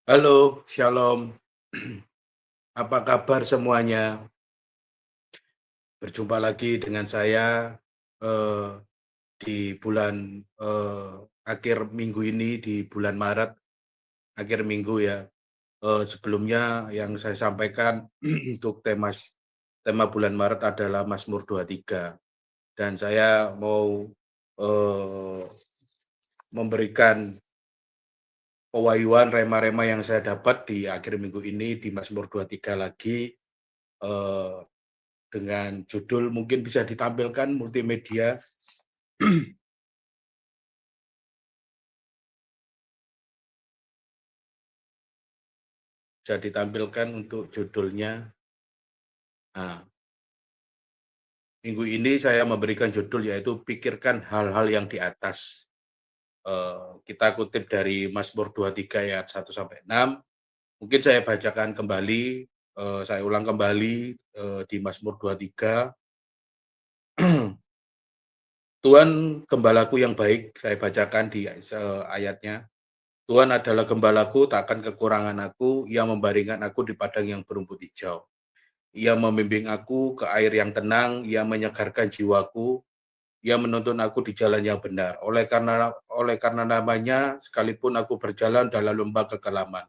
Halo, shalom. Apa kabar semuanya? Berjumpa lagi dengan saya eh, di bulan akhir minggu ini, di bulan Maret, akhir minggu ya. Sebelumnya yang saya sampaikan untuk tema bulan Maret adalah Mazmur 23. Dan saya mau eh, memberikan pewahyuan rema-rema yang saya dapat di akhir minggu ini di Mazmur 23 lagi. eh, dengan judul mungkin bisa ditampilkan multimedia. Bisa ditampilkan untuk judulnya. Nah, minggu ini saya memberikan judul yaitu pikirkan hal-hal yang di atas. Kita kutip dari Mazmur 23 ayat 1 sampai 6. Mungkin saya bacakan kembali, saya ulang kembali di Mazmur 23. Tuhan gembalaku yang baik, saya bacakan di ayatnya. Tuhan adalah gembalaku, takkan kekurangan aku. Ia membaringkan aku di padang yang berumput hijau. Ia membimbing aku ke air yang tenang. Ia menyegarkan jiwaku. Ia menuntun aku di jalan yang benar. Oleh karena namanya, sekalipun aku berjalan dalam lembah kekelaman,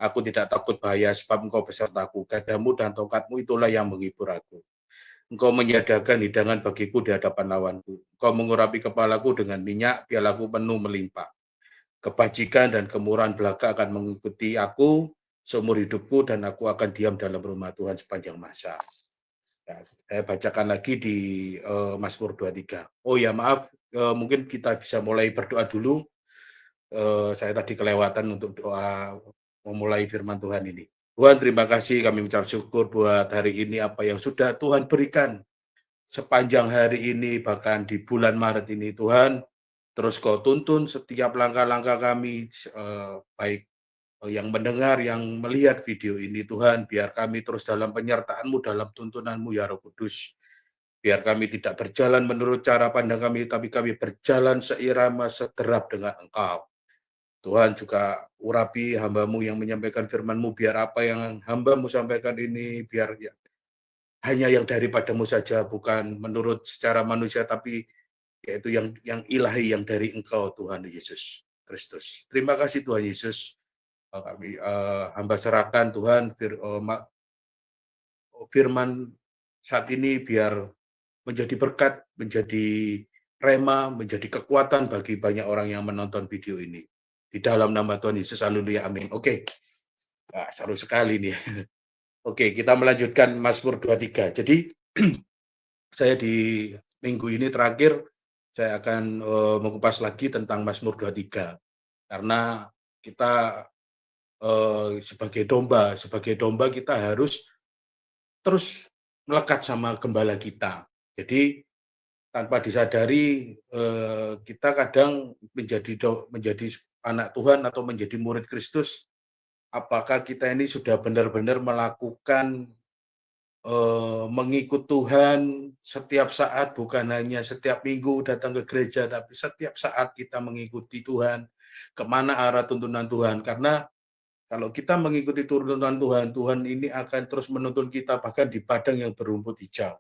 aku tidak takut bahaya, sebab Engkau besertaku. Gadamu dan tongkatmu itulah yang menghibur aku. Engkau menyediakan hidangan bagiku di hadapan lawanku. Engkau mengurapi kepalaku dengan minyak, pialaku penuh melimpah. Kebajikan dan kemurahan belaka akan mengikuti aku seumur hidupku, dan aku akan diam dalam rumah Tuhan sepanjang masa. Ya, saya bacakan lagi di Mazmur 23. Oh ya, maaf, mungkin kita bisa mulai berdoa dulu. Saya tadi kelewatan untuk doa memulai firman Tuhan ini. Tuhan, terima kasih, kami mengucap syukur buat hari ini apa yang sudah Tuhan berikan sepanjang hari ini, bahkan di bulan Maret ini. Tuhan, terus Kau tuntun setiap langkah-langkah kami, baik yang mendengar, yang melihat video ini. Tuhan, biar kami terus dalam penyertaan-Mu, dalam tuntunan-Mu, ya Roh Kudus. Biar kami tidak berjalan menurut cara pandang kami, tapi kami berjalan seirama, sederap dengan Engkau. Tuhan, juga urapi hamba-Mu yang menyampaikan firman-Mu, biar apa yang hamba-Mu sampaikan ini, biar ya, hanya yang daripadamu saja, bukan menurut secara manusia, tapi yaitu yang ilahi, yang dari Engkau, Tuhan Yesus Kristus. Terima kasih Tuhan Yesus. Kami hamba serahkan Tuhan firman saat ini, biar menjadi berkat, menjadi rema, menjadi kekuatan bagi banyak orang yang menonton video ini. Di dalam nama Tuhan Yesus, haleluya, amin. Oke, nah, seru sekali nih. Oke, kita melanjutkan Mazmur 23. Jadi saya di minggu ini terakhir, saya akan mengupas lagi tentang Mazmur 23. Karena kita sebagai domba kita harus terus melekat sama gembala kita. Jadi tanpa disadari kita kadang menjadi anak Tuhan atau menjadi murid Kristus. Apakah kita ini sudah benar-benar melakukan mengikut Tuhan setiap saat, bukan hanya setiap minggu datang ke gereja, tapi setiap saat kita mengikuti Tuhan, kemana arah tuntunan Tuhan. Karena kalau kita mengikuti tuntunan Tuhan, Tuhan ini akan terus menuntun kita, bahkan di padang yang berumput hijau.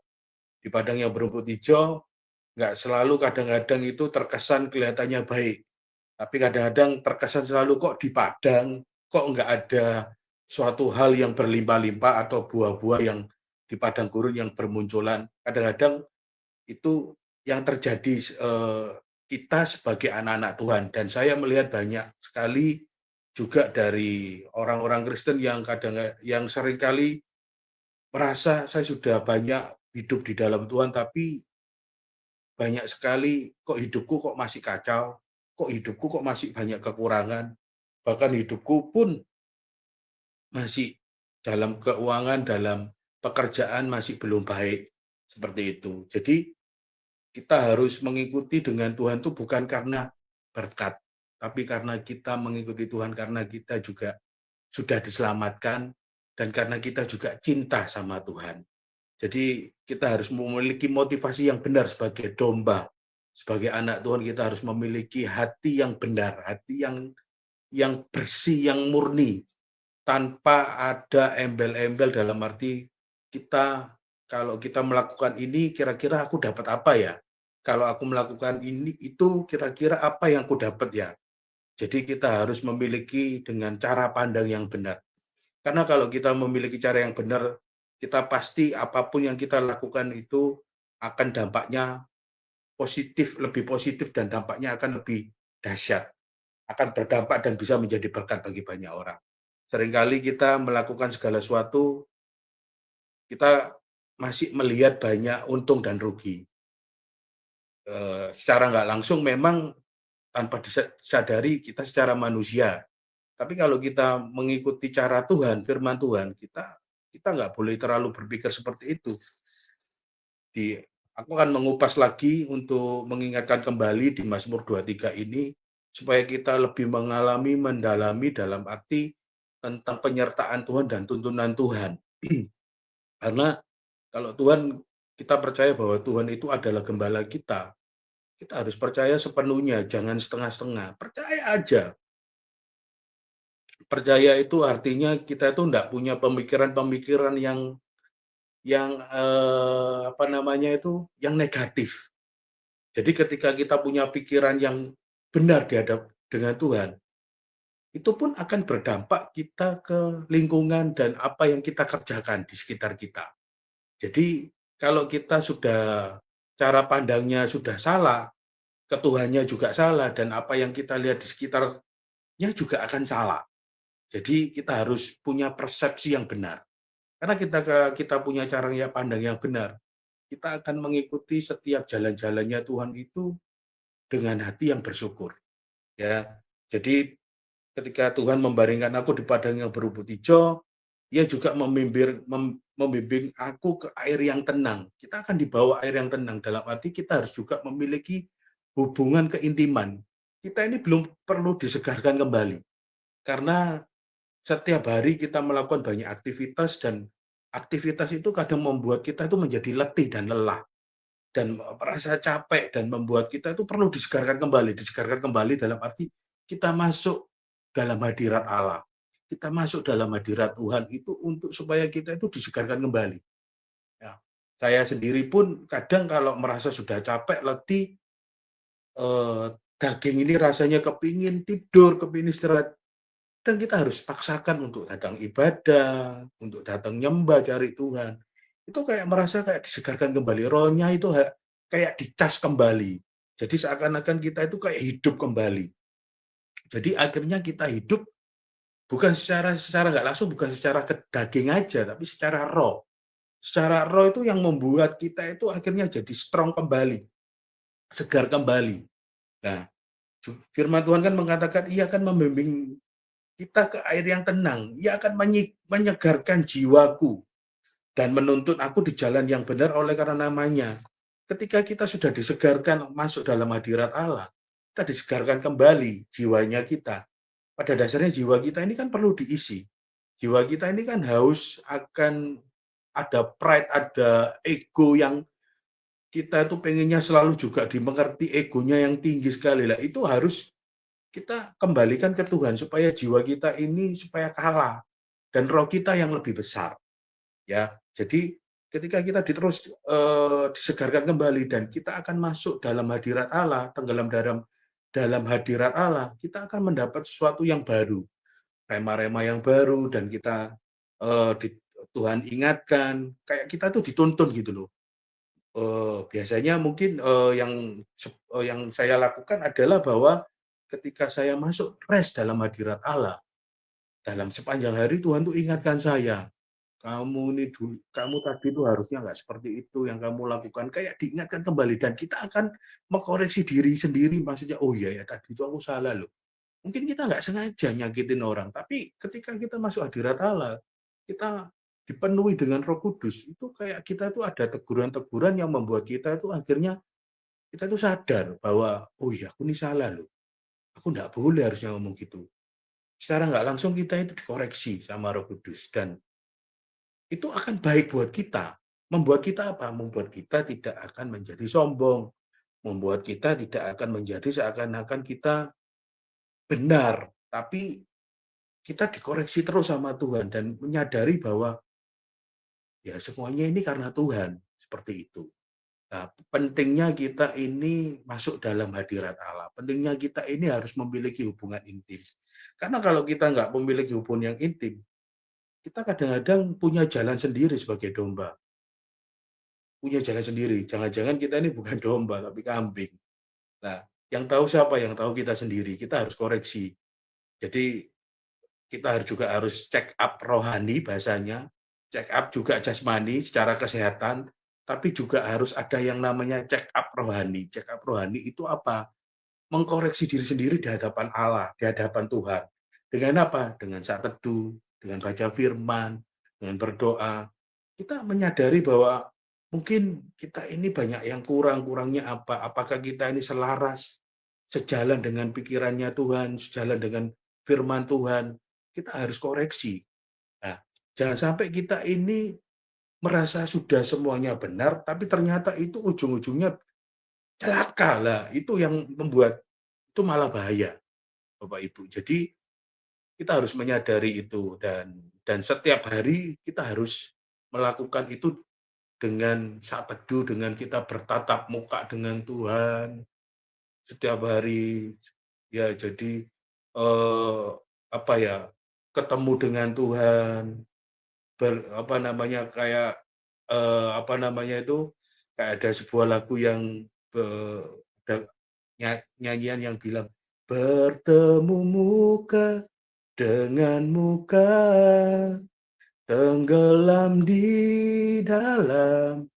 Di padang yang berumput hijau, nggak selalu, kadang-kadang itu terkesan kelihatannya baik. Tapi kadang-kadang terkesan selalu kok di padang, kok nggak ada suatu hal yang berlimpah-limpah atau buah-buah yang di padang gurun yang bermunculan. Kadang-kadang itu yang terjadi kita sebagai anak-anak Tuhan. Dan saya melihat banyak sekali juga dari orang-orang Kristen yang seringkali merasa saya sudah banyak hidup di dalam Tuhan, tapi banyak sekali kok hidupku kok masih kacau, kok hidupku kok masih banyak kekurangan, bahkan hidupku pun masih dalam keuangan, dalam pekerjaan masih belum baik, seperti itu. Jadi kita harus mengikuti dengan Tuhan itu bukan karena berkat, tapi karena kita mengikuti Tuhan karena kita juga sudah diselamatkan, dan karena kita juga cinta sama Tuhan. Jadi kita harus memiliki motivasi yang benar sebagai domba, sebagai anak Tuhan. Kita harus memiliki hati yang benar, hati yang yang bersih, yang murni, tanpa ada embel-embel dalam arti kita kalau kita melakukan ini kira-kira aku dapat apa ya? Kalau aku melakukan ini itu kira-kira apa yang aku dapat ya? Jadi kita harus memiliki dengan cara pandang yang benar. Karena kalau kita memiliki cara yang benar, kita pasti apapun yang kita lakukan itu akan dampaknya lebih positif dan dampaknya akan lebih dahsyat, akan berdampak dan bisa menjadi berkat bagi banyak orang. Seringkali kita melakukan segala sesuatu, kita masih melihat banyak untung dan rugi. Secara nggak langsung memang tanpa disadari kita secara manusia. Tapi kalau kita mengikuti cara Tuhan, firman Tuhan, kita nggak boleh terlalu berpikir seperti itu. Aku akan mengupas lagi untuk mengingatkan kembali di Mazmur 23 ini, supaya kita lebih mengalami, mendalami dalam arti tentang penyertaan Tuhan dan tuntunan Tuhan. Karena kalau Tuhan, kita percaya bahwa Tuhan itu adalah gembala kita harus percaya sepenuhnya, jangan setengah-setengah. Percaya aja. Percaya itu artinya kita itu enggak punya pemikiran-pemikiran yang apa namanya itu, yang negatif. Jadi ketika kita punya pikiran yang benar di dengan Tuhan, itu pun akan berdampak kita ke lingkungan dan apa yang kita kerjakan di sekitar kita. Jadi kalau kita sudah cara pandangnya sudah salah, ke Tuhannya juga salah, dan apa yang kita lihat di sekitarnya juga akan salah. Jadi kita harus punya persepsi yang benar. Karena kita punya cara pandang yang benar, kita akan mengikuti setiap jalan-jalannya Tuhan itu dengan hati yang bersyukur. Ya, jadi ketika Tuhan membaringkan aku di padang yang berumput hijau, Ia juga membimbing aku ke air yang tenang. Kita akan dibawa air yang tenang, dalam arti kita harus juga memiliki hubungan keintiman. Kita ini belum perlu disegarkan kembali, karena setiap hari kita melakukan banyak aktivitas, dan aktivitas itu kadang membuat kita itu menjadi letih dan lelah dan merasa capek, dan membuat kita itu perlu disegarkan kembali dalam arti kita masuk dalam hadirat Allah. Kita masuk dalam hadirat Tuhan itu untuk supaya kita itu disegarkan kembali. Ya. Saya sendiri pun kadang kalau merasa sudah capek, letih, daging ini rasanya kepingin tidur, kepingin istirahat, dan kita harus paksakan untuk datang ibadah, untuk datang nyembah, cari Tuhan. Itu kayak merasa kayak disegarkan kembali, rohnya itu kayak dicas kembali. Jadi seakan-akan kita itu kayak hidup kembali. Jadi akhirnya kita hidup bukan secara nggak langsung, bukan secara daging aja, tapi secara roh. Secara roh itu yang membuat kita itu akhirnya jadi strong kembali, segar kembali. Nah, firman Tuhan kan mengatakan ia akan membimbing kita ke air yang tenang. Ia akan menyegarkan jiwaku dan menuntun aku di jalan yang benar oleh karena namanya. Ketika kita sudah disegarkan masuk dalam hadirat Allah, kita disegarkan kembali jiwanya kita. Pada dasarnya jiwa kita ini kan perlu diisi. Jiwa kita ini kan haus akan ada pride, ada ego yang kita itu pengennya selalu juga dimengerti, egonya yang tinggi sekali. Lah itu harus kita kembalikan ke Tuhan supaya jiwa kita ini supaya kalah dan roh kita yang lebih besar, ya. Jadi ketika kita disegarkan kembali dan kita akan masuk dalam hadirat Allah, tenggelam dalam hadirat Allah, kita akan mendapat sesuatu yang baru, rema-rema yang baru, dan kita Tuhan ingatkan, kayak kita tuh dituntun gitu loh. Biasanya mungkin yang saya lakukan adalah bahwa ketika saya masuk rest dalam hadirat Allah, dalam sepanjang hari Tuhan tuh ingatkan saya, kamu ini dulu, kamu tadi itu harusnya nggak seperti itu yang kamu lakukan, kayak diingatkan kembali, dan kita akan mengkoreksi diri sendiri, maksudnya oh iya ya tadi itu aku salah loh. Mungkin kita nggak sengaja nyakitin orang, tapi ketika kita masuk hadirat Allah, kita dipenuhi dengan Roh Kudus, itu kayak kita tuh ada teguran-teguran yang membuat kita itu akhirnya kita tuh sadar bahwa oh iya aku ini salah loh, aku nggak boleh harusnya ngomong gitu. Secara nggak langsung kita itu dikoreksi sama Roh Kudus, dan itu akan baik buat kita. Membuat kita apa? Membuat kita tidak akan menjadi sombong, membuat kita tidak akan menjadi seakan-akan kita benar. tapi kita dikoreksi terus sama Tuhan dan menyadari bahwa ya semuanya ini karena Tuhan, seperti itu. Nah, pentingnya kita ini masuk dalam hadirat Allah. Pentingnya kita ini harus memiliki hubungan intim. Karena kalau kita nggak memiliki hubungan yang intim, kita kadang-kadang punya jalan sendiri sebagai domba. Punya jalan sendiri. Jangan-jangan kita ini bukan domba, tapi kambing. Nah, yang tahu siapa? Yang tahu kita sendiri. Kita harus koreksi. Jadi kita juga harus check up rohani bahasanya, check up juga jasmani secara kesehatan, tapi juga harus ada yang namanya check up rohani. Check up rohani itu apa? Mengkoreksi diri sendiri di hadapan Allah, di hadapan Tuhan. Dengan apa? Dengan saat teduh, dengan baca firman, dengan berdoa. Kita menyadari bahwa mungkin kita ini banyak yang kurang-kurangnya apa? Apakah kita ini selaras, sejalan dengan pikirannya Tuhan, sejalan dengan firman Tuhan? Kita harus koreksi. Nah, jangan sampai kita ini merasa sudah semuanya benar, tapi ternyata itu ujung-ujungnya celaka lah. Itu yang membuat itu malah bahaya, Bapak Ibu. Jadi kita harus menyadari itu dan setiap hari kita harus melakukan itu dengan saat teduh, dengan kita bertatap muka dengan Tuhan setiap hari. Ya, jadi apa ya? Ketemu dengan Tuhan, apa namanya kayak apa namanya itu kayak ada sebuah lagu yang ada nyanyian yang bilang bertemu muka dengan muka, tenggelam di dalam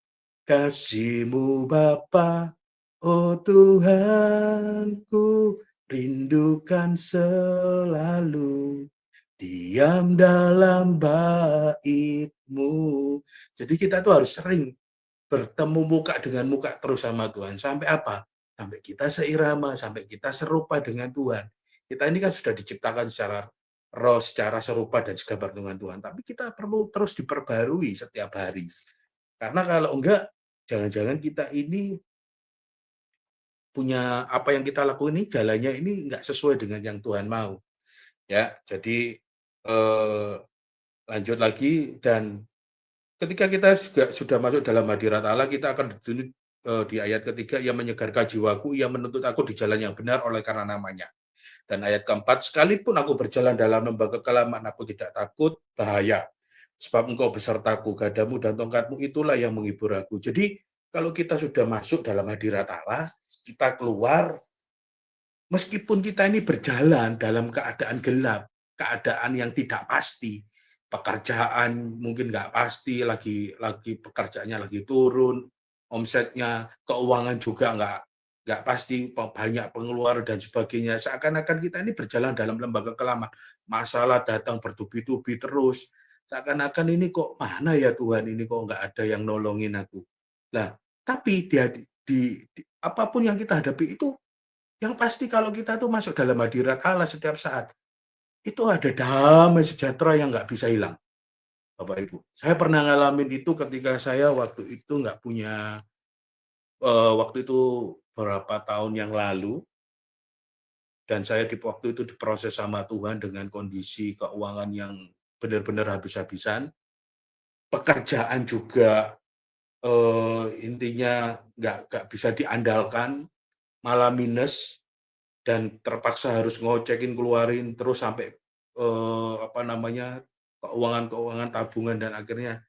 kasih-Mu Bapa, oh Tuhanku, rindukan selalu diam dalam bait-Mu. Jadi kita tuh harus sering bertemu muka dengan muka terus sama Tuhan. Sampai apa? Sampai kita seirama, sampai kita serupa dengan Tuhan. Kita ini kan sudah diciptakan secara roh, secara serupa dan segambar dengan Tuhan. Tapi kita perlu terus diperbarui setiap hari. Karena kalau enggak, jangan-jangan kita ini punya apa yang kita lakukan ini jalannya ini enggak sesuai dengan yang Tuhan mau. Ya, jadi lanjut lagi dan ketika kita juga sudah masuk dalam hadirat Allah, kita akan dituntut di ayat ketiga, ia menyegarkan jiwaku, ia menuntut aku di jalan yang benar oleh karena namanya. Dan ayat keempat, sekalipun aku berjalan dalam lembah kekelaman, aku tidak takut bahaya. Sebab engkau besertaku, gadamu dan tongkatmu itulah yang menghibur aku. Jadi kalau kita sudah masuk dalam hadirat Allah, kita keluar, meskipun kita ini berjalan dalam keadaan gelap, keadaan yang tidak pasti, pekerjaan mungkin nggak pasti, lagi pekerjaannya lagi turun, omsetnya, keuangan juga nggak pasti, banyak pengeluaran dan sebagainya. Seakan-akan kita ini berjalan dalam lembah kekelaman, masalah datang bertubi-tubi terus. Seakan-akan ini kok mana ya Tuhan, ini kok nggak ada yang nolongin aku. Nah, tapi apapun yang kita hadapi itu yang pasti kalau kita tuh masuk dalam hadirat Allah setiap saat, itu ada damai sejahtera yang nggak bisa hilang, Bapak Ibu. Saya pernah ngalamin itu ketika saya waktu itu nggak punya, waktu itu beberapa tahun yang lalu, dan saya waktu itu diproses sama Tuhan dengan kondisi keuangan yang benar-benar habis-habisan, pekerjaan juga intinya nggak bisa diandalkan, malah minus, dan terpaksa harus ngocekin keluarin terus sampai apa namanya keuangan-keuangan tabungan dan akhirnya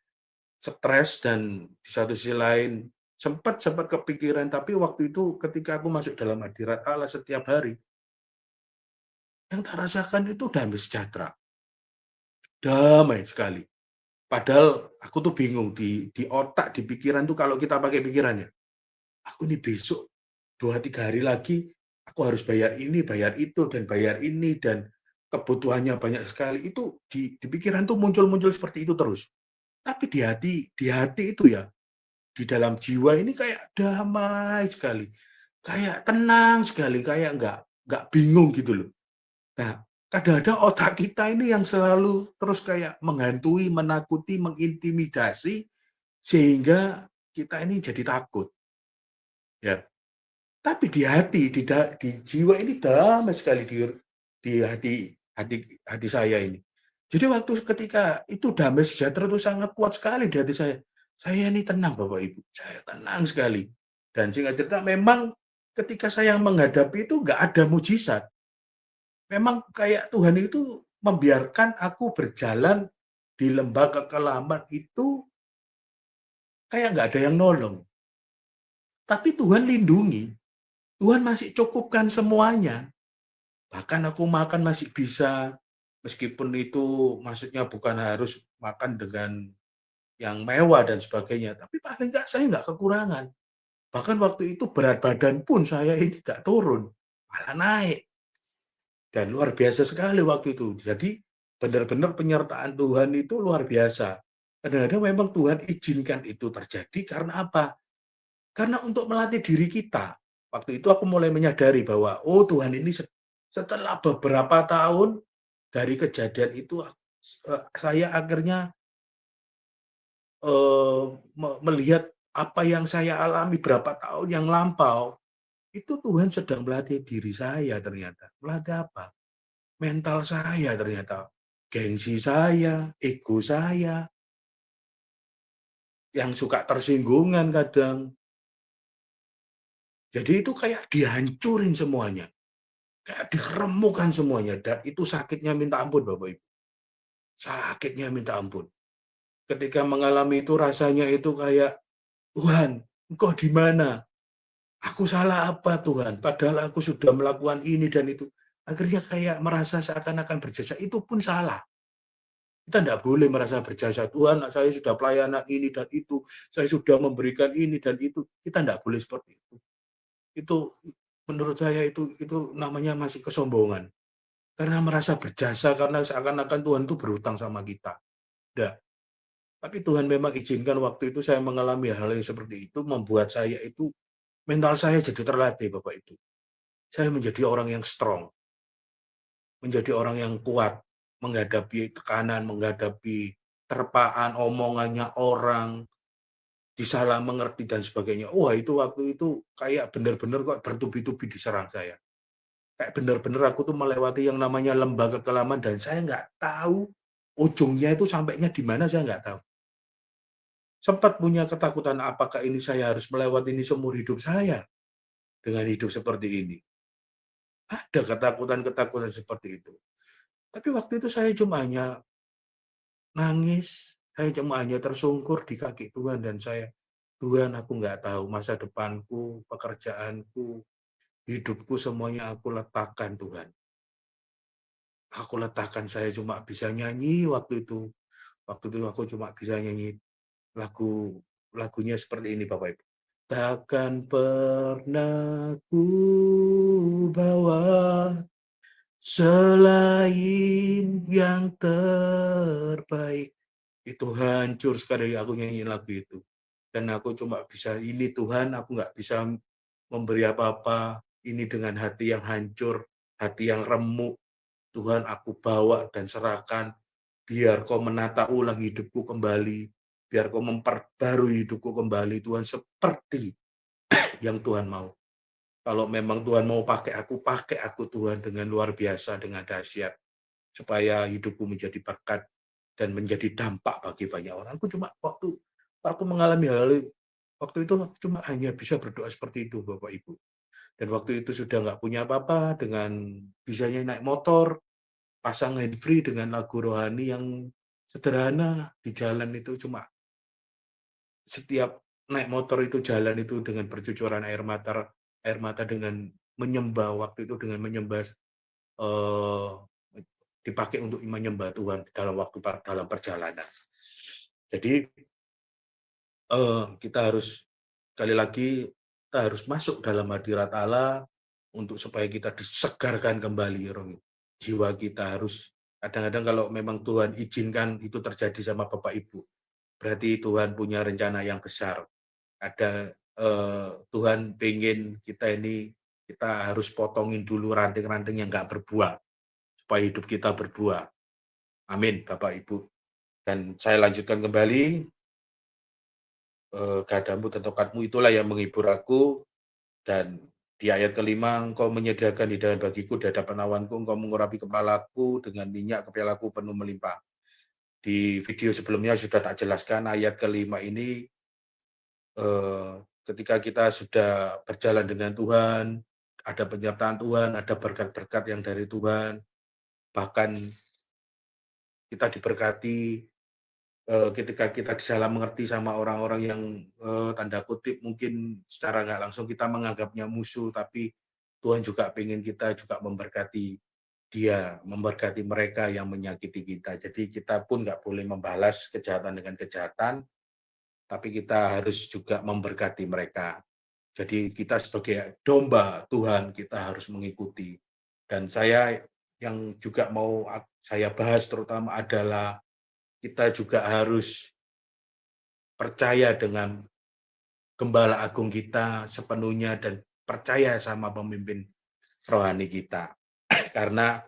stres dan di satu sisi lain sempat sempat kepikiran tapi waktu itu ketika aku masuk dalam hadirat Allah setiap hari yang tak rasakan itu damai sejahtera, damai sekali. Padahal aku tuh bingung di otak, di pikiran tuh kalau kita pakai pikirannya, aku nih besok 2-3 hari lagi aku harus bayar ini, bayar itu, dan bayar ini, dan kebutuhannya banyak sekali. Itu di pikiran tuh muncul-muncul seperti itu terus. Tapi di hati itu ya, di dalam jiwa ini kayak damai sekali, kayak tenang sekali, kayak nggak bingung gitu loh. Nah, kadang-kadang otak kita ini yang selalu terus kayak menghantui, menakuti, mengintimidasi, sehingga kita ini jadi takut. Ya, tapi di hati, di jiwa ini damai sekali. di hati saya ini. Jadi waktu ketika itu damai sejahtera itu sangat kuat sekali di hati saya. Saya ini tenang Bapak Ibu, saya tenang sekali. Dan singkat cerita memang ketika saya menghadapi itu nggak ada mujizat. Memang kayak Tuhan itu membiarkan aku berjalan di lembah kekelaman itu kayak nggak ada yang nolong. Tapi Tuhan lindungi, Tuhan masih cukupkan semuanya. Bahkan aku makan masih bisa, meskipun itu maksudnya bukan harus makan dengan yang mewah dan sebagainya, tapi paling enggak saya enggak kekurangan. Bahkan waktu itu berat badan pun saya ini enggak turun, malah naik. Dan luar biasa sekali waktu itu. Jadi benar-benar penyertaan Tuhan itu luar biasa. Kadang-kadang memang Tuhan izinkan itu terjadi karena apa? Karena untuk melatih diri kita. Waktu itu aku mulai menyadari bahwa, oh Tuhan ini setelah beberapa tahun dari kejadian itu, saya akhirnya melihat apa yang saya alami berapa tahun yang lampau, itu Tuhan sedang melatih diri saya ternyata. Melatih apa? Mental saya ternyata. Gengsi saya, ego saya, yang suka tersinggungan kadang. Jadi itu kayak dihancurin semuanya. Kayak diremukan semuanya. Dan itu sakitnya minta ampun Bapak Ibu. Sakitnya minta ampun. Ketika mengalami itu rasanya itu kayak, Tuhan, Engkau di mana? Aku salah apa Tuhan? Padahal aku sudah melakukan ini dan itu. Akhirnya kayak merasa seakan-akan berjasa. Itu pun salah. Kita tidak boleh merasa berjasa. Tuhan, saya sudah pelayanan ini dan itu. Saya sudah memberikan ini dan itu. Kita tidak boleh seperti itu. Itu menurut saya itu namanya masih kesombongan. Karena merasa berjasa, karena seakan-akan Tuhan itu berhutang sama kita. Tidak. Tapi Tuhan memang izinkan waktu itu saya mengalami hal yang seperti itu, membuat saya itu, mental saya jadi terlatih Bapak Ibu. Saya menjadi orang yang strong, menjadi orang yang kuat, menghadapi tekanan, menghadapi terpaan, omongannya orang, disalah mengerti dan sebagainya. Wah itu waktu itu kayak benar-benar kok bertubi-tubi diserang saya. Kayak benar-benar aku tuh melewati yang namanya lembah kekelaman dan saya nggak tahu ujungnya itu sampainya di mana saya nggak tahu. Sempat punya ketakutan apakah ini saya harus melewati ini seumur hidup saya dengan hidup seperti ini. Ada ketakutan-ketakutan seperti itu. Tapi waktu itu saya cuma hanya nangis, saya cuma hanya tersungkur di kaki Tuhan dan saya, Tuhan aku nggak tahu masa depanku, pekerjaanku, hidupku semuanya aku letakkan Tuhan. Aku letakkan, saya cuma bisa nyanyi waktu itu. Waktu itu aku cuma bisa nyanyi lagunya seperti ini Bapak Ibu. Takkan pernah ku bawa selain yang terbaik. Itu hancur sekali aku nyanyi lagu itu. Dan aku cuma bisa, ini Tuhan, aku nggak bisa memberi apa-apa. Ini dengan hati yang hancur, hati yang remuk. Tuhan aku bawa dan serahkan. Biar kau menata ulang hidupku kembali. Biar kau memperbarui hidupku kembali. Tuhan seperti yang Tuhan mau. Kalau memang Tuhan mau pakai aku Tuhan dengan luar biasa, dengan dahsyat. Supaya hidupku menjadi berkat dan menjadi dampak bagi banyak orang. Aku cuma waktu mengalami hal waktu itu cuma hanya bisa berdoa seperti itu Bapak Ibu. Dan waktu itu sudah nggak punya apa-apa, dengan bisanya naik motor, pasang handfree dengan lagu rohani yang sederhana di jalan itu, cuma setiap naik motor itu jalan itu dengan bercucuran air mata dengan menyembah, waktu itu dengan menyembah, eh, dipakai untuk menyembah Tuhan dalam waktu dalam perjalanan. Jadi kita harus, sekali lagi, kita harus masuk dalam hadirat Allah untuk supaya kita disegarkan kembali, jiwa kita harus, kadang-kadang kalau memang Tuhan izinkan itu terjadi sama Bapak Ibu, berarti Tuhan punya rencana yang besar. Ada Tuhan pengen kita ini, kita harus potongin dulu ranting-ranting yang nggak berbuah supaya hidup kita berbuah. Amin, Bapak Ibu. Dan saya lanjutkan kembali, gadamu dan tokatmu itulah yang menghibur aku, dan Di ayat kelima, engkau menyediakan hidangan bagiku di hadapan awanku, engkau mengurapi kepalaku dengan minyak, kepalaku penuh melimpah. Di video sebelumnya sudah tak jelaskan ayat kelima ini, ketika kita sudah berjalan dengan Tuhan, ada penyertaan Tuhan, ada berkat-berkat yang dari Tuhan, bahkan kita diberkati ketika kita disalah mengerti sama orang-orang yang tanda kutip mungkin secara nggak langsung kita menganggapnya musuh, tapi Tuhan juga pengen kita juga memberkati dia, memberkati mereka yang menyakiti kita. Jadi kita pun nggak boleh membalas kejahatan dengan kejahatan, tapi kita harus juga memberkati mereka. Jadi kita sebagai domba Tuhan, kita harus mengikuti. Dan saya yang juga mau saya bahas terutama adalah kita juga harus percaya dengan Gembala Agung kita sepenuhnya dan percaya sama pemimpin rohani kita. Karena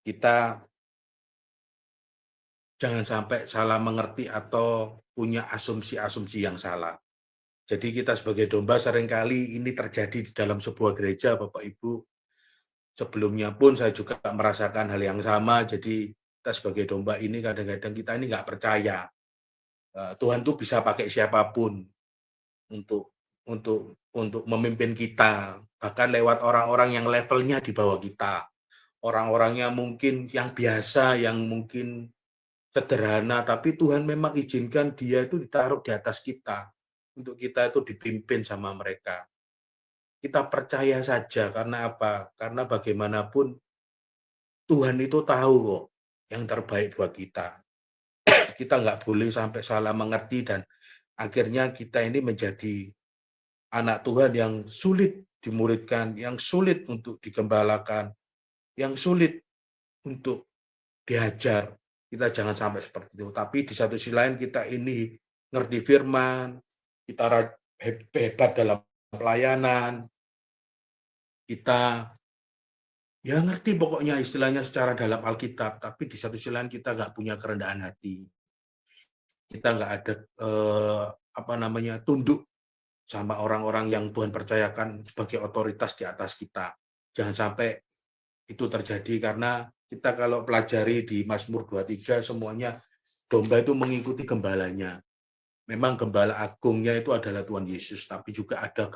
kita jangan sampai salah mengerti atau punya asumsi-asumsi yang salah. Jadi kita sebagai domba seringkali ini terjadi di dalam sebuah gereja, Bapak Ibu. Sebelumnya pun saya juga merasakan hal yang sama, jadi kita sebagai domba ini kadang-kadang kita ini nggak percaya. Tuhan tuh bisa pakai siapapun untuk untuk memimpin kita, bahkan lewat orang-orang yang levelnya di bawah kita. Orang-orangnya mungkin yang biasa, yang mungkin sederhana, tapi Tuhan memang izinkan dia itu ditaruh di atas kita, untuk kita itu dipimpin sama mereka. Kita percaya saja, karena apa? Karena bagaimanapun Tuhan itu tahu kok yang terbaik buat kita. Kita nggak boleh sampai salah mengerti dan akhirnya kita ini menjadi anak Tuhan yang sulit dimuridkan, yang sulit untuk digembalakan, yang sulit untuk diajar. Kita jangan sampai seperti itu. Tapi di satu sisi lain kita ini ngerti firman, kita hebat dalam pelayanan, kita ya ngerti pokoknya istilahnya secara dalam Alkitab, tapi di satu sisi lain kita nggak punya kerendahan hati. Kita nggak ada tunduk sama orang-orang yang Tuhan percayakan sebagai otoritas di atas kita. Jangan sampai itu terjadi karena kita kalau pelajari di Mazmur 23 semuanya domba itu mengikuti gembalanya. Memang gembala agungnya itu adalah Tuhan Yesus, tapi juga ada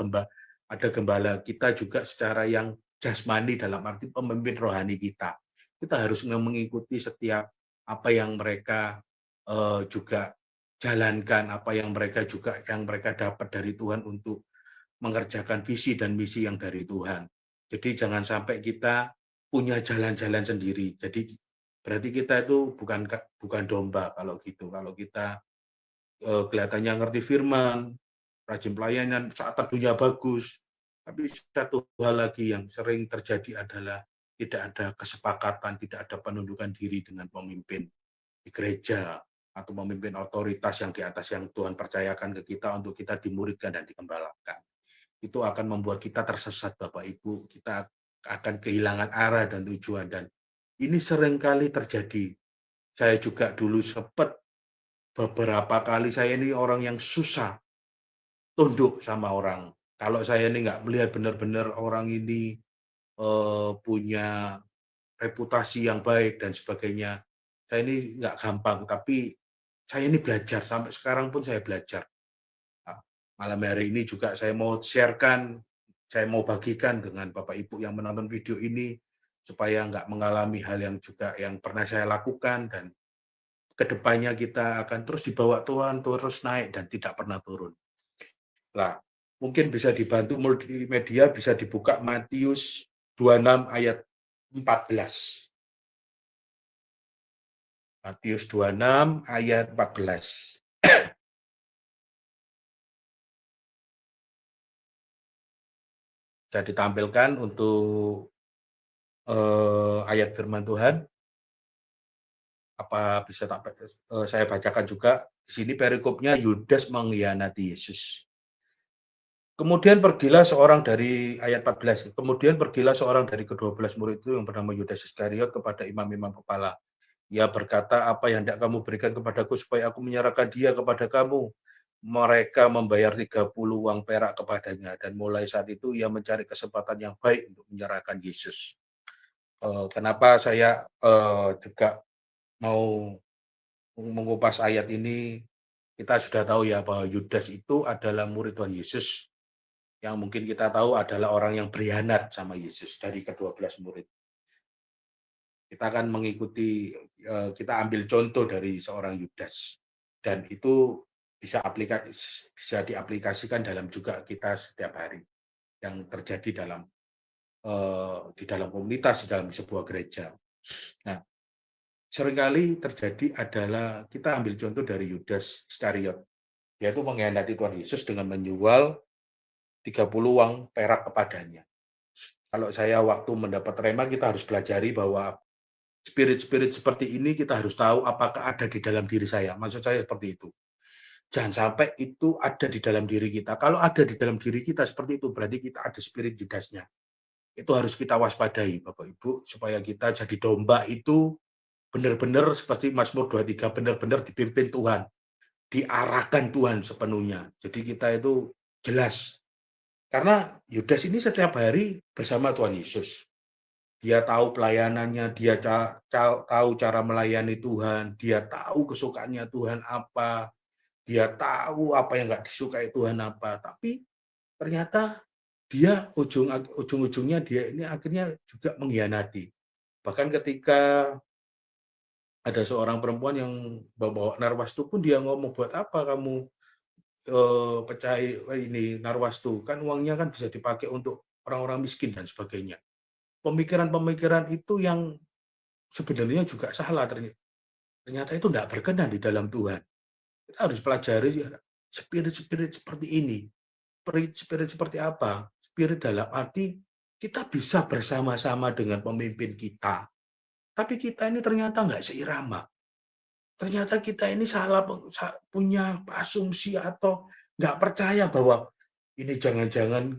gembala kita juga secara yang jasmani dalam arti pemimpin rohani kita. Kita harus mengikuti setiap apa yang mereka juga jalankan, apa yang mereka dapat dari Tuhan untuk mengerjakan visi dan misi yang dari Tuhan. Jadi jangan sampai kita punya jalan-jalan sendiri. Jadi berarti kita itu bukan domba kalau gitu. Kalau kita kelihatannya ngerti firman, rajin pelayanan, saat teduhnya bagus. Tapi satu hal lagi yang sering terjadi adalah tidak ada kesepakatan, tidak ada penundukan diri dengan pemimpin di gereja atau memimpin otoritas yang di atas yang Tuhan percayakan ke kita untuk kita dimuridkan dan dikembalakan. Itu akan membuat kita tersesat, Bapak Ibu. Kita akan kehilangan arah dan tujuan. Dan ini seringkali terjadi. Saya juga dulu sempat beberapa kali, saya ini orang yang susah tunduk sama orang. Kalau saya ini nggak melihat benar-benar orang ini punya reputasi yang baik dan sebagainya, saya ini nggak gampang. Tapi saya ini belajar, sampai sekarang pun saya belajar. Nah, malam hari ini juga saya mau sharekan, saya mau bagikan dengan Bapak Ibu yang menonton video ini, supaya nggak mengalami hal yang juga yang pernah saya lakukan, dan kedepannya kita akan terus dibawa Tuhan, terus naik dan tidak pernah turun. Nah, mungkin bisa dibantu multimedia, bisa dibuka Matius 26 ayat 14. Matius 26 ayat 14. Bisa ditampilkan untuk ayat firman Tuhan. Apa bisa saya bacakan juga? Di sini perikopnya Yudas mengkhianati Yesus. Kemudian pergilah seorang dari ayat 14. Kemudian pergilah seorang dari ke-12 murid itu yang bernama Yudas Iskariot kepada imam-imam kepala. Ia berkata, apa yang hendak kamu berikan kepadaku supaya aku menyerahkan dia kepada kamu? mereka membayar 30 uang perak kepadanya dan mulai saat itu ia mencari kesempatan yang baik untuk menyerahkan Yesus. Kenapa saya juga mau mengupas ayat ini, kita sudah tahu ya bahwa Yudas itu adalah murid Tuhan Yesus yang mungkin kita tahu adalah orang yang berkhianat sama Yesus dari ke-12 murid. Kita akan mengikuti, kita ambil contoh dari seorang Yudas dan itu bisa diaplikasikan dalam juga kita setiap hari yang terjadi di dalam komunitas, di dalam sebuah gereja. Nah, seringkali terjadi adalah kita ambil contoh dari Yudas Iskariot. Dia itu mengkhianati Tuhan Yesus dengan menjual 30 uang perak kepadanya. Kalau saya waktu mendapat rema, kita harus pelajari bahwa spirit-spirit seperti ini kita harus tahu apakah ada di dalam diri saya. Maksud saya seperti itu. Jangan sampai itu ada di dalam diri kita. Kalau ada di dalam diri kita seperti itu, berarti kita ada spirit Yudasnya. Itu harus kita waspadai, Bapak Ibu, supaya kita jadi domba itu benar-benar seperti Mazmur 23, benar-benar dipimpin Tuhan, diarahkan Tuhan sepenuhnya. Jadi kita itu jelas. Karena Yudas ini setiap hari bersama Tuhan Yesus. Dia tahu pelayanannya, dia tahu cara melayani Tuhan, dia tahu kesukaannya Tuhan apa, dia tahu apa yang nggak disukai Tuhan apa. Tapi ternyata dia ujung-ujungnya dia ini akhirnya juga mengkhianati. Bahkan ketika ada seorang perempuan yang bawa narwastu pun dia ngomong, buat apa kamu pecahi ini narwastu, kan uangnya kan bisa dipakai untuk orang-orang miskin dan sebagainya. Pemikiran-pemikiran itu yang sebenarnya juga salah, ternyata itu tidak berkenan di dalam Tuhan. Kita harus pelajari spirit-spirit seperti ini. Spirit seperti apa? Spirit dalam arti kita bisa bersama-sama dengan pemimpin kita, tapi kita ini ternyata nggak seirama. Ternyata kita ini salah punya asumsi atau nggak percaya bahwa ini jangan-jangan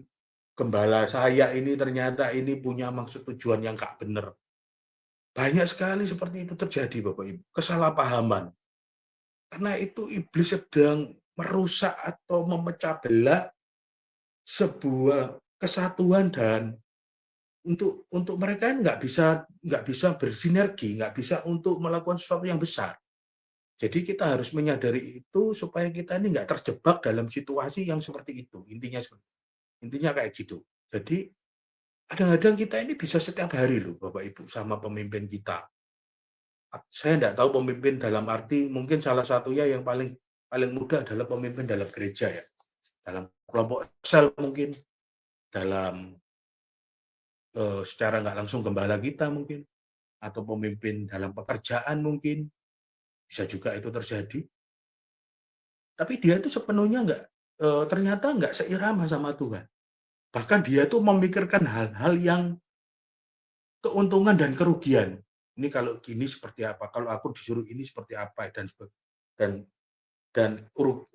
gembala saya ini ternyata ini punya maksud tujuan yang nggak benar. Banyak sekali seperti itu terjadi, Bapak Ibu. Kesalahpahaman. Karena itu iblis sedang merusak atau memecah belah sebuah kesatuan dan untuk mereka nggak bisa bersinergi, nggak bisa untuk melakukan sesuatu yang besar. Jadi kita harus menyadari itu supaya kita ini nggak terjebak dalam situasi yang seperti itu. Intinya kayak gitu. Jadi kadang-kadang kita ini bisa setiap hari loh Bapak Ibu sama pemimpin kita. Saya tidak tahu pemimpin dalam arti mungkin salah satunya yang paling paling mudah adalah pemimpin dalam gereja ya. Dalam kelompok sel mungkin, dalam secara nggak langsung gembala kita mungkin, atau pemimpin dalam pekerjaan mungkin, bisa juga itu terjadi. Tapi dia itu sepenuhnya ternyata nggak seirama sama Tuhan. Bahkan dia tuh memikirkan hal-hal yang keuntungan dan kerugian. Ini kalau gini seperti apa? Kalau aku disuruh ini seperti apa dan dan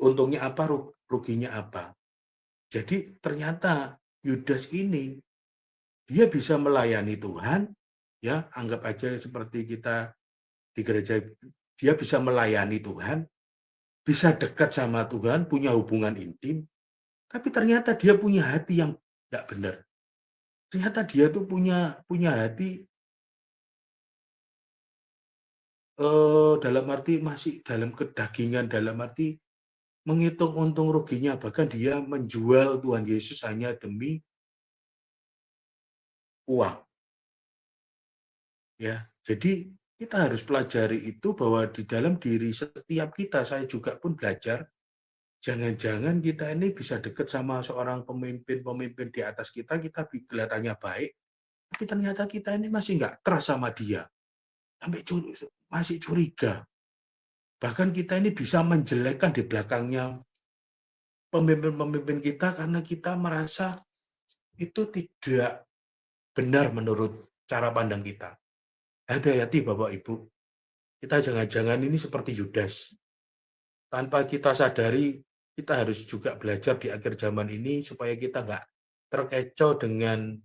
untungnya apa, ruginya apa. Jadi ternyata Yudas ini dia bisa melayani Tuhan, ya anggap aja seperti kita di gereja, dia bisa melayani Tuhan, bisa dekat sama Tuhan, punya hubungan intim, tapi ternyata dia punya hati yang tidak benar. Ternyata dia tuh punya hati dalam arti masih dalam kedagingan, dalam arti menghitung untung ruginya, bahkan dia menjual Tuhan Yesus hanya demi uang. Ya, jadi kita harus pelajari itu bahwa di dalam diri setiap kita, saya juga pun belajar, jangan-jangan kita ini bisa dekat sama seorang pemimpin-pemimpin di atas kita, kita kelihatannya baik, tapi ternyata kita ini masih nggak trust sama dia, sampai masih curiga. Bahkan kita ini bisa menjelekkan di belakangnya pemimpin-pemimpin kita karena kita merasa itu tidak benar menurut cara pandang kita. Hati-hati Bapak Ibu, kita jangan-jangan ini seperti Yudas. Tanpa kita sadari, kita harus juga belajar di akhir zaman ini supaya kita nggak terkecoh dengan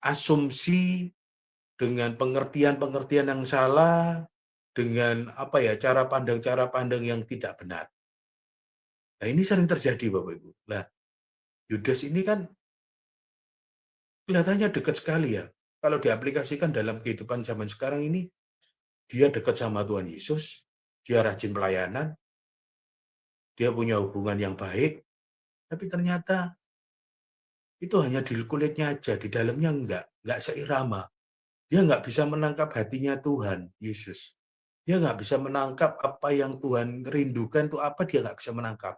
asumsi, dengan pengertian-pengertian yang salah, dengan apa ya cara pandang yang tidak benar. Nah, ini sering terjadi Bapak Ibu. Nah, Yudas ini kan kelihatannya dekat sekali ya. Kalau diaplikasikan dalam kehidupan zaman sekarang ini, dia dekat sama Tuhan Yesus, dia rajin pelayanan, dia punya hubungan yang baik, tapi ternyata itu hanya di kulitnya aja, di dalamnya enggak seirama. Dia nggak bisa menangkap hatinya Tuhan Yesus. Dia nggak bisa menangkap apa yang Tuhan rindukan itu apa, dia nggak bisa menangkap.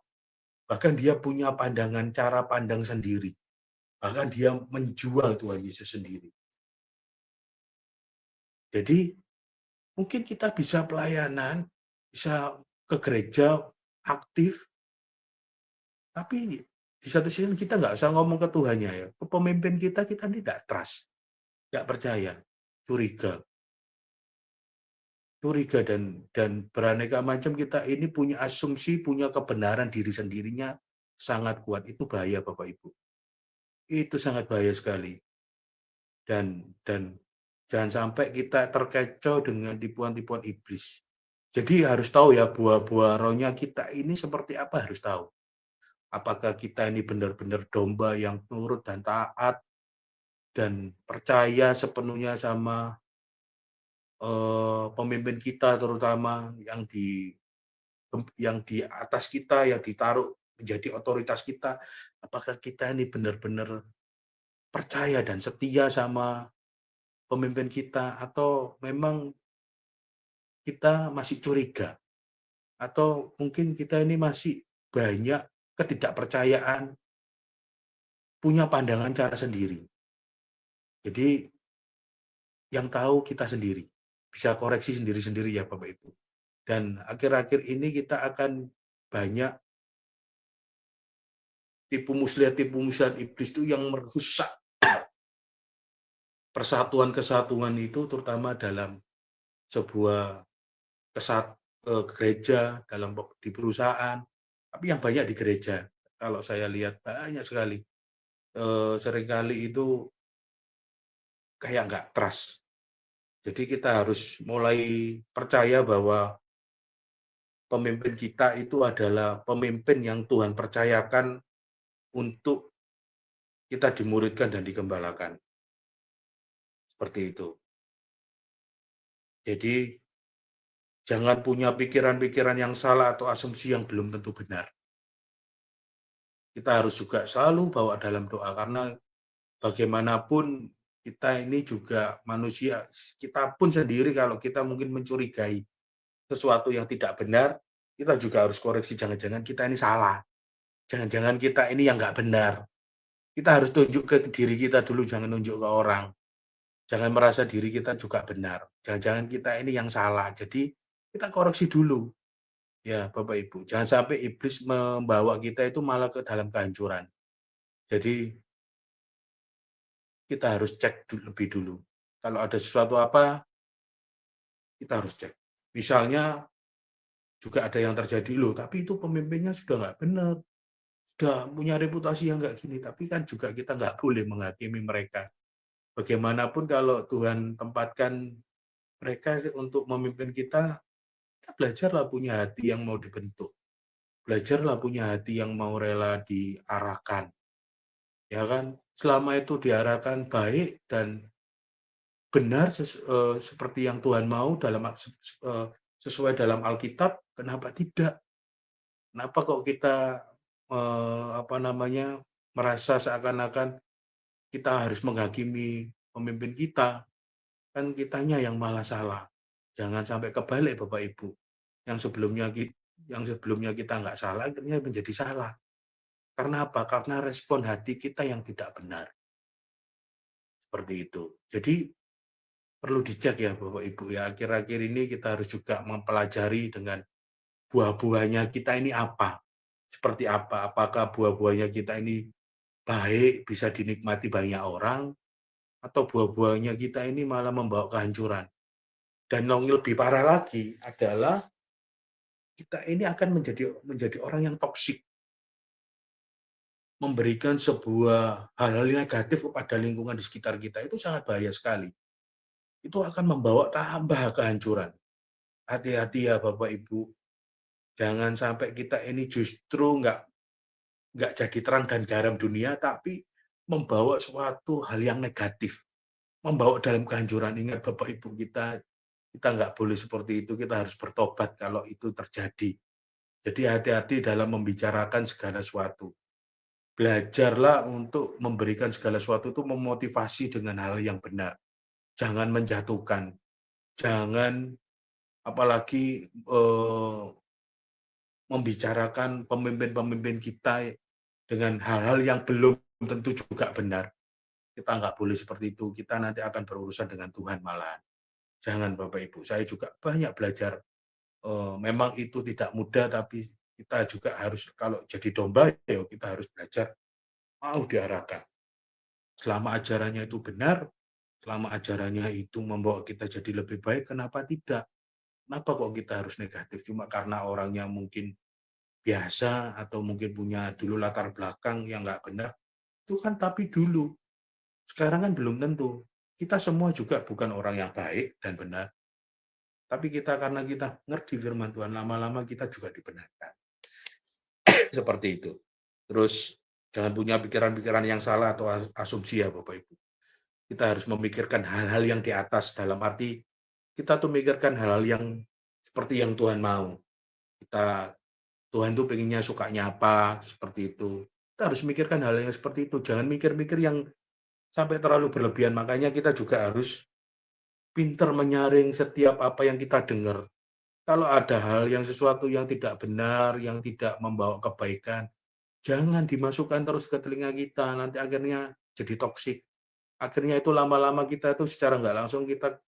Bahkan dia punya pandangan, cara pandang sendiri. Bahkan dia menjual Tuhan Yesus sendiri. Jadi mungkin kita bisa pelayanan, bisa ke gereja aktif, tapi di satu sisi kita nggak usah ngomong ke Tuhannya ya. Ke pemimpin kita tidak trust, nggak percaya, curiga. Curiga dan beraneka macam kita ini punya asumsi, punya kebenaran diri sendirinya sangat kuat. Itu bahaya Bapak Ibu. Itu sangat bahaya sekali. Dan jangan sampai kita terkecoh dengan tipuan-tipuan iblis. Jadi harus tahu ya buah-buah rohnya kita ini seperti apa harus tahu. Apakah kita ini benar-benar domba yang nurut dan taat dan percaya sepenuhnya sama pemimpin kita terutama yang di atas kita, yang ditaruh menjadi otoritas kita, apakah kita ini benar-benar percaya dan setia sama pemimpin kita, atau memang kita masih curiga, atau mungkin kita ini masih banyak ketidakpercayaan, punya pandangan cara sendiri. Jadi yang tahu kita sendiri, bisa koreksi sendiri-sendiri ya Bapak Ibu. Dan akhir-akhir ini kita akan banyak tipu muslihat iblis itu yang merusak persatuan-kesatuan itu, terutama dalam sebuah gereja, dalam di perusahaan, tapi yang banyak di gereja. Kalau saya lihat banyak sekali, seringkali itu kayak nggak trust. Jadi kita harus mulai percaya bahwa pemimpin kita itu adalah pemimpin yang Tuhan percayakan untuk kita dimuridkan dan digembalakan. Seperti itu. Jadi jangan punya pikiran-pikiran yang salah atau asumsi yang belum tentu benar. Kita harus juga selalu bawa dalam doa, karena bagaimanapun kita ini juga manusia, kita pun sendiri kalau kita mungkin mencurigai sesuatu yang tidak benar, kita juga harus koreksi, jangan-jangan kita ini salah, jangan-jangan kita ini yang nggak benar. Kita harus tunjuk ke diri kita dulu, jangan nunjuk ke orang. Jangan merasa diri kita juga benar, jangan-jangan kita ini yang salah. Jadi kita koreksi dulu. Ya, Bapak Ibu, jangan sampai iblis membawa kita itu malah ke dalam kehancuran. Jadi kita harus cek lebih dulu. Kalau ada sesuatu apa, kita harus cek. Misalnya juga ada yang terjadi loh, tapi itu pemimpinnya sudah nggak benar, sudah punya reputasi yang nggak gini, tapi kan juga kita nggak boleh menghakimi mereka. Bagaimanapun kalau Tuhan tempatkan mereka untuk memimpin kita belajarlah punya hati yang mau dibentuk. Belajarlah punya hati yang mau rela diarahkan. Ya kan? Selama itu diarahkan baik dan benar seperti yang Tuhan mau sesuai dalam Alkitab, kenapa tidak? Kenapa kok kita merasa seakan-akan kita harus menghakimi pemimpin kita? Kan kitanya yang malah salah. Jangan sampai kebalik Bapak Ibu. Yang sebelumnya kita nggak salah, akhirnya menjadi salah. Karena apa? Karena respon hati kita yang tidak benar. Seperti itu. Jadi perlu dicek ya Bapak Ibu ya. Akhir-akhir ini kita harus juga mempelajari dengan buah-buahnya kita ini apa. Seperti apa? Apakah buah-buahnya kita ini baik, bisa dinikmati banyak orang, atau buah-buahnya kita ini malah membawa kehancuran. Dan yang lebih parah lagi adalah kita ini akan menjadi orang yang toksik, memberikan sebuah hal-hal negatif kepada lingkungan di sekitar kita, itu sangat bahaya sekali. Itu akan membawa tambah kehancuran. Hati-hati ya Bapak Ibu. Jangan sampai kita ini justru nggak jadi terang dan garam dunia, tapi membawa suatu hal yang negatif, membawa dalam kehancuran. Ingat Bapak Ibu kita nggak boleh seperti itu, kita harus bertobat kalau itu terjadi. Jadi hati-hati dalam membicarakan segala sesuatu. Belajarlah untuk memberikan segala sesuatu itu memotivasi dengan hal yang benar. Jangan menjatuhkan, jangan apalagi membicarakan pemimpin-pemimpin kita dengan hal-hal yang belum tentu juga benar. Kita nggak boleh seperti itu. Kita nanti akan berurusan dengan Tuhan malahan. Jangan Bapak Ibu. Saya juga banyak belajar. Memang itu tidak mudah, tapi kita juga harus kalau jadi domba, ya kita harus belajar mau diarahkan. Selama ajarannya itu benar, selama ajarannya itu membawa kita jadi lebih baik, kenapa tidak? Kenapa kok kita harus negatif? Cuma karena orangnya mungkin biasa atau mungkin punya dulu latar belakang yang nggak benar. Itu kan tapi dulu. Sekarang kan belum tentu. Kita semua juga bukan orang yang baik dan benar. Tapi kita karena kita ngerti firman Tuhan, lama-lama kita juga dibenarkan. Seperti itu. Terus jangan punya pikiran-pikiran yang salah atau asumsi ya Bapak Ibu. Kita harus memikirkan hal-hal yang di atas, dalam arti kita tuh memikirkan hal-hal yang seperti yang Tuhan mau. Tuhan tuh pengennya sukanya apa, seperti itu. Kita harus memikirkan hal yang seperti itu. Jangan mikir-mikir yang sampai terlalu berlebihan. Makanya kita juga harus pintar menyaring setiap apa yang kita dengar. Kalau ada hal yang sesuatu yang tidak benar, yang tidak membawa kebaikan, jangan dimasukkan terus ke telinga kita. Nanti akhirnya jadi toksik. Akhirnya itu lama-lama kita itu secara nggak langsung kita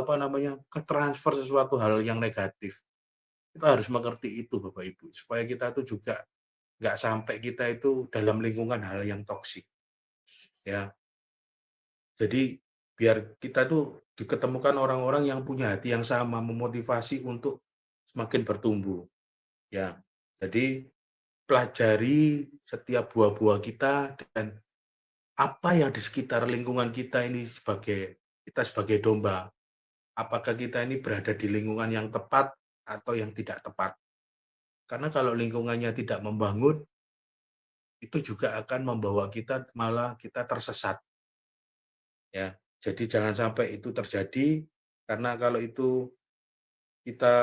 apa namanya ke transfer sesuatu hal yang negatif. Kita harus mengerti itu Bapak Ibu supaya kita itu juga nggak sampai kita itu dalam lingkungan hal yang toksik ya. Jadi biar kita tuh diketemukan orang-orang yang punya hati yang sama, memotivasi untuk semakin bertumbuh ya. Jadi pelajari setiap buah-buah kita dan apa yang di sekitar lingkungan kita ini sebagai domba. Apakah kita ini berada di lingkungan yang tepat atau yang tidak tepat. Karena kalau lingkungannya tidak membangun, itu juga akan membawa kita malah kita tersesat. Ya, jadi jangan sampai itu terjadi karena kalau itu kita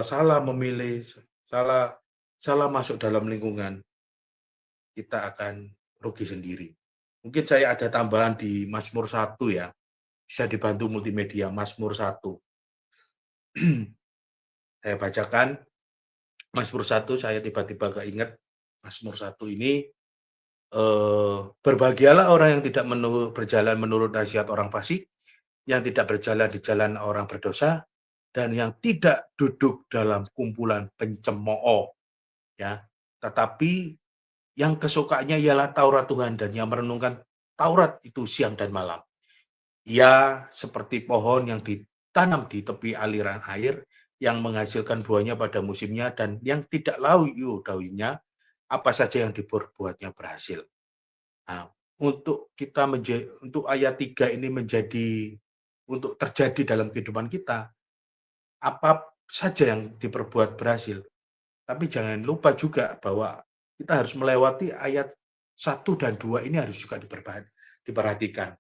salah memilih, salah salah masuk dalam lingkungan, kita akan rugi sendiri. Mungkin saya ada tambahan di Mazmur 1 ya, bisa dibantu multimedia Mazmur 1. Saya bacakan Mazmur 1, saya tiba-tiba keinget Mazmur 1 ini berbahagialah orang yang tidak berjalan menurut nasihat orang fasik, yang tidak berjalan di jalan orang berdosa, dan yang tidak duduk dalam kumpulan pencemooh, ya. Tetapi yang kesukaannya ialah Taurat Tuhan dan yang merenungkan Taurat itu siang dan malam. Ia seperti pohon yang ditanam di tepi aliran air yang menghasilkan buahnya pada musimnya dan yang tidak layu daunnya, apa saja yang diperbuatnya berhasil. Nah, untuk ayat 3 ini untuk terjadi dalam kehidupan kita, apa saja yang diperbuat berhasil. Tapi jangan lupa juga bahwa kita harus melewati ayat 1 dan 2 ini harus juga diperhatikan.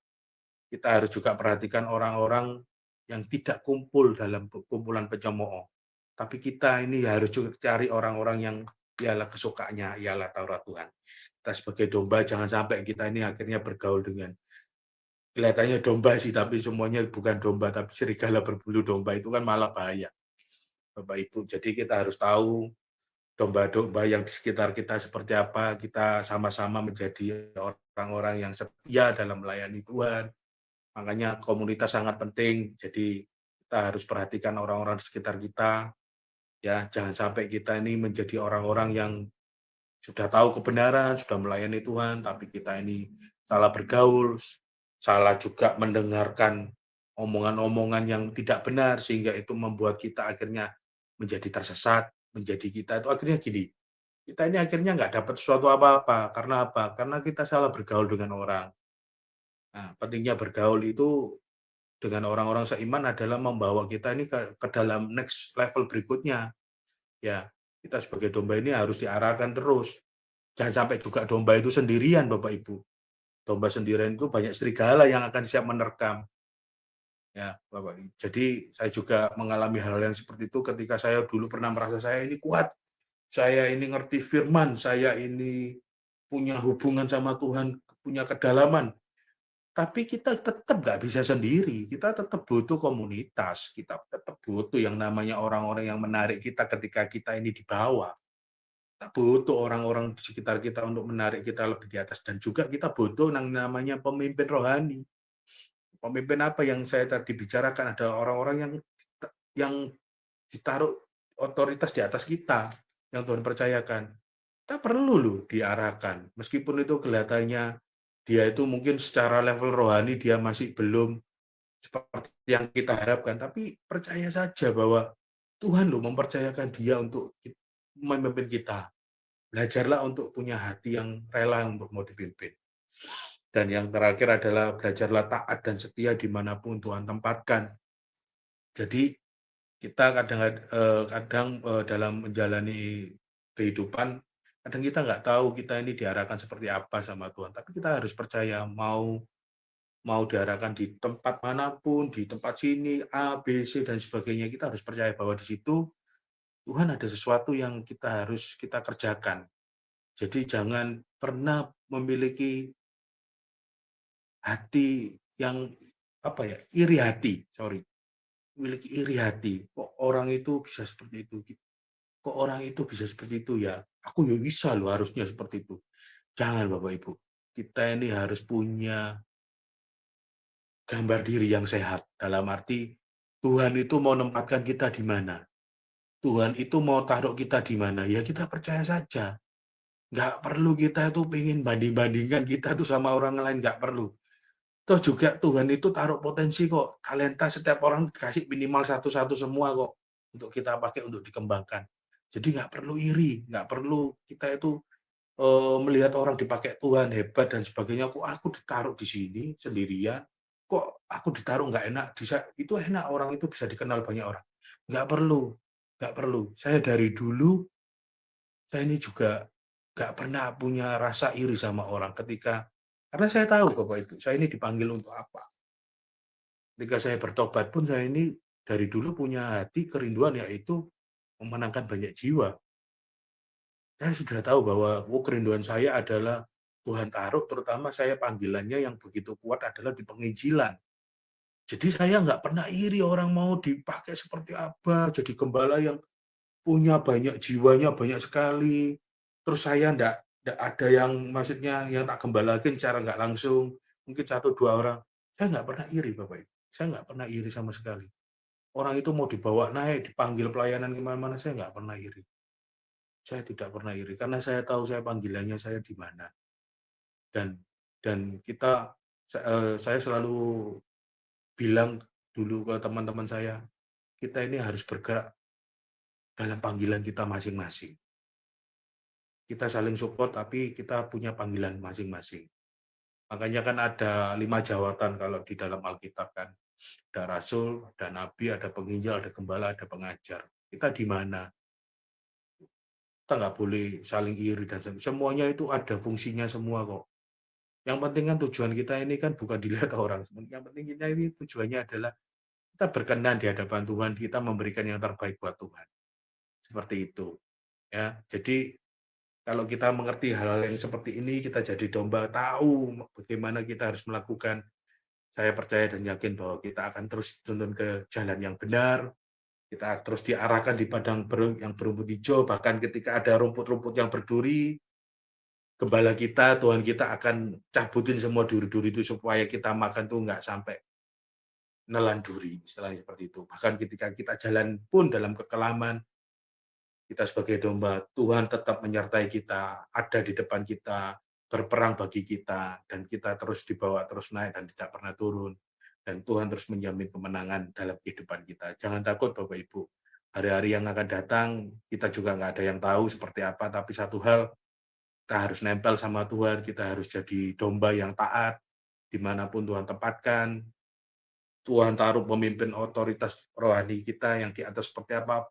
Kita harus juga perhatikan orang-orang yang tidak kumpul dalam kumpulan pencemooh. Tapi kita ini harus juga cari orang-orang yang ialah kesukaannya, ialah Taurat Tuhan. Kita sebagai domba jangan sampai kita ini akhirnya bergaul dengan kelihatannya domba sih, tapi semuanya bukan domba, tapi serigala berbulu domba itu kan malah bahaya, Bapak Ibu. Jadi kita harus tahu domba-domba yang di sekitar kita seperti apa, kita sama-sama menjadi orang-orang yang setia dalam melayani Tuhan. Makanya komunitas sangat penting, jadi kita harus perhatikan orang-orang di sekitar kita, ya jangan sampai kita ini menjadi orang-orang yang sudah tahu kebenaran, sudah melayani Tuhan, tapi kita ini salah bergaul, salah juga mendengarkan omongan-omongan yang tidak benar, sehingga itu membuat kita akhirnya menjadi tersesat, menjadi kita itu akhirnya gini, kita ini akhirnya nggak dapat sesuatu apa-apa. Karena apa? Karena kita salah bergaul dengan orang. Nah, pentingnya bergaul itu dengan orang-orang seiman adalah membawa kita ini ke dalam next level berikutnya. Ya, kita sebagai domba ini harus diarahkan terus. Jangan sampai juga domba itu sendirian, Bapak Ibu. Domba sendirian itu banyak serigala yang akan siap menerkam. Ya, Bapak. Jadi saya juga mengalami hal yang seperti itu ketika saya dulu pernah merasa saya ini kuat, saya ini ngerti firman, saya ini punya hubungan sama Tuhan, punya kedalaman. Tapi kita tetap nggak bisa sendiri, kita tetap butuh komunitas, kita tetap butuh yang namanya orang-orang yang menarik kita ketika kita ini di bawah. Kita butuh orang-orang di sekitar kita untuk menarik kita lebih di atas, dan juga kita butuh yang namanya pemimpin rohani. Pemimpin apa yang saya tadi bicarakan, ada orang-orang yang ditaruh otoritas di atas kita, yang Tuhan percayakan. Kita perlu loh diarahkan, meskipun itu kelihatannya dia itu mungkin secara level rohani dia masih belum seperti yang kita harapkan, tapi percaya saja bahwa Tuhan loh mempercayakan dia untuk memimpin kita. Belajarlah untuk punya hati yang rela untuk mau dipimpin. Dan yang terakhir adalah belajarlah taat dan setia dimanapun Tuhan tempatkan. Jadi kita kadang dalam menjalani kehidupan, kadang kita nggak tahu kita ini diarahkan seperti apa sama Tuhan. Tapi kita harus percaya, mau mau diarahkan di tempat manapun, di tempat sini, A, B, C, dan sebagainya, kita harus percaya bahwa di situ Tuhan ada sesuatu yang kita kerjakan. Jadi jangan pernah memiliki hati yang apa ya, iri hati, sorry, memiliki iri hati. Kok orang itu bisa seperti itu? Kok orang itu bisa seperti itu ya? Aku ya bisa loh harusnya seperti itu. Jangan Bapak Ibu. Kita ini harus punya gambar diri yang sehat. Dalam arti Tuhan itu mau nempatkan kita di mana. Tuhan itu mau taruh kita di mana. Ya kita percaya saja. Nggak perlu kita itu pengen banding-bandingkan kita tuh sama orang lain. Nggak perlu. Toh juga Tuhan itu taruh potensi kok. Talenta setiap orang dikasih minimal satu-satu semua kok. Untuk kita pakai untuk dikembangkan. Jadi nggak perlu iri. Nggak perlu kita itu melihat orang dipakai Tuhan hebat dan sebagainya, kok aku ditaruh di sini sendirian, kok aku ditaruh nggak enak, bisa itu enak orang itu bisa dikenal banyak orang. Nggak perlu. Saya dari dulu, saya ini juga nggak pernah punya rasa iri sama orang ketika, karena saya tahu Bapak Ibu, saya ini dipanggil untuk apa. Ketika saya bertobat pun saya ini dari dulu punya hati kerinduan yaitu memenangkan banyak jiwa. Saya sudah tahu bahwa kerinduan saya adalah Tuhan taruh, terutama saya panggilannya yang begitu kuat adalah di penginjilan. Jadi saya nggak pernah iri orang mau dipakai seperti apa, jadi gembala yang punya banyak jiwanya banyak sekali. Terus saya nggak ada yang maksudnya yang tak gembalakin secara nggak langsung, mungkin satu dua orang. Saya nggak pernah iri Bapak Ibu. Saya nggak pernah iri sama sekali. Orang itu mau dibawa naik, dipanggil pelayanan kemana-mana, saya nggak pernah iri. Saya tidak pernah iri karena saya tahu saya panggilannya saya di mana. dan dan saya selalu bilang dulu ke teman-teman saya, kita ini harus bergerak dalam panggilan kita masing-masing. Kita saling support tapi kita punya panggilan masing-masing. Makanya kan ada 5 jawatan kalau di dalam Alkitab kan. Ada rasul, ada nabi, ada penginjil, ada gembala, ada pengajar. Kita di mana? Kita nggak boleh saling iri dan semuanya itu ada fungsinya semua kok. Yang penting kan tujuan kita ini kan bukan dilihat orang. Yang penting kita ini tujuannya adalah kita berkenan di hadapan Tuhan, kita memberikan yang terbaik buat Tuhan. Seperti itu. Ya. Jadi kalau kita mengerti hal-hal yang seperti ini, kita jadi domba, tahu bagaimana kita harus melakukan. Saya percaya dan yakin bahwa kita akan terus dituntun ke jalan yang benar, kita terus diarahkan di padang yang berumput hijau, bahkan ketika ada rumput-rumput yang berduri, gembala kita, Tuhan kita akan cabutin semua duri-duri itu supaya kita makan tuh nggak sampai nelan duri, istilahnya seperti itu. Bahkan ketika kita jalan pun dalam kekelaman, kita sebagai domba, Tuhan tetap menyertai kita, ada di depan kita, berperang bagi kita, dan kita terus dibawa terus naik dan tidak pernah turun. Dan Tuhan terus menjamin kemenangan dalam kehidupan kita. Jangan takut Bapak Ibu, hari-hari yang akan datang, kita juga nggak ada yang tahu seperti apa, tapi satu hal, kita harus nempel sama Tuhan, kita harus jadi domba yang taat, dimanapun Tuhan tempatkan, Tuhan taruh pemimpin otoritas rohani kita yang di atas seperti apa,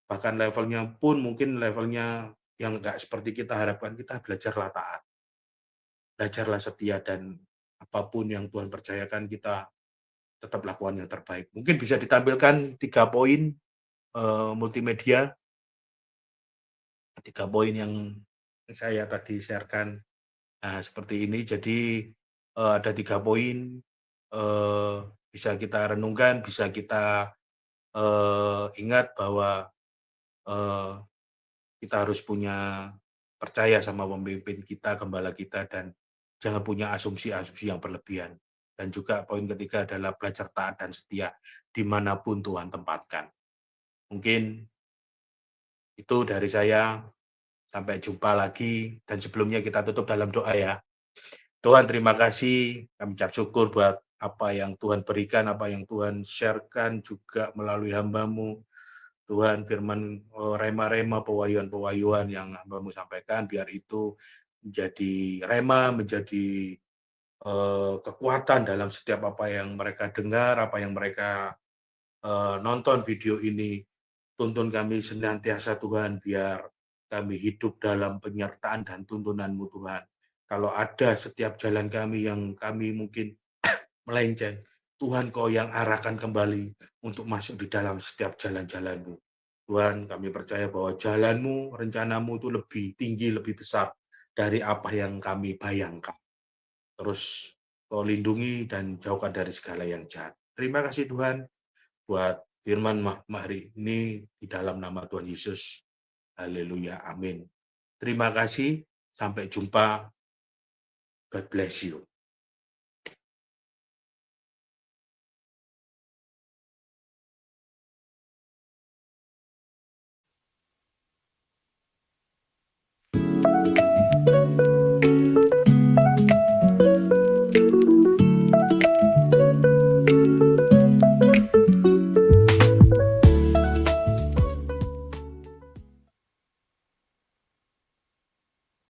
Bahkan levelnya pun mungkin levelnya yang nggak seperti kita harapkan, kita belajarlah taat, belajarlah setia, dan apapun yang Tuhan percayakan kita tetap lakukan yang terbaik. Mungkin bisa ditampilkan 3 poin multimedia, 3 poin yang saya tadi sharekan. Nah, seperti ini. Jadi ada 3 poin, bisa kita renungkan, bisa kita ingat bahwa eh, kita harus punya percaya sama pemimpin kita, gembala kita, dan jangan punya asumsi-asumsi yang berlebihan. Dan juga poin ketiga adalah belajar taat dan setia dimanapun Tuhan tempatkan. Mungkin itu dari saya. Sampai jumpa lagi. Dan sebelumnya kita tutup dalam doa ya. Tuhan, terima kasih. Kami ucap syukur buat apa yang Tuhan berikan, apa yang Tuhan sharekan juga melalui hamba-Mu. Tuhan, firman rema-rema, pewahyuan-pewahyuan yang hamba-Mu sampaikan, biar itu menjadi rema, menjadi kekuatan dalam setiap apa yang mereka dengar, apa yang mereka nonton video ini. Tuntun kami senantiasa Tuhan, biar kami hidup dalam penyertaan dan tuntunan-Mu Tuhan. Kalau ada setiap jalan kami yang kami mungkin melenceng, Tuhan Kau yang arahkan kembali untuk masuk di dalam setiap jalan-jalan-Mu. Tuhan, kami percaya bahwa jalan-Mu, rencana-Mu itu lebih tinggi, lebih besar dari apa yang kami bayangkan. Terus Kau lindungi dan jauhkan dari segala yang jahat. Terima kasih Tuhan buat firman hari ini di dalam nama Tuhan Yesus. Haleluya, amin. Terima kasih, sampai jumpa. God bless you.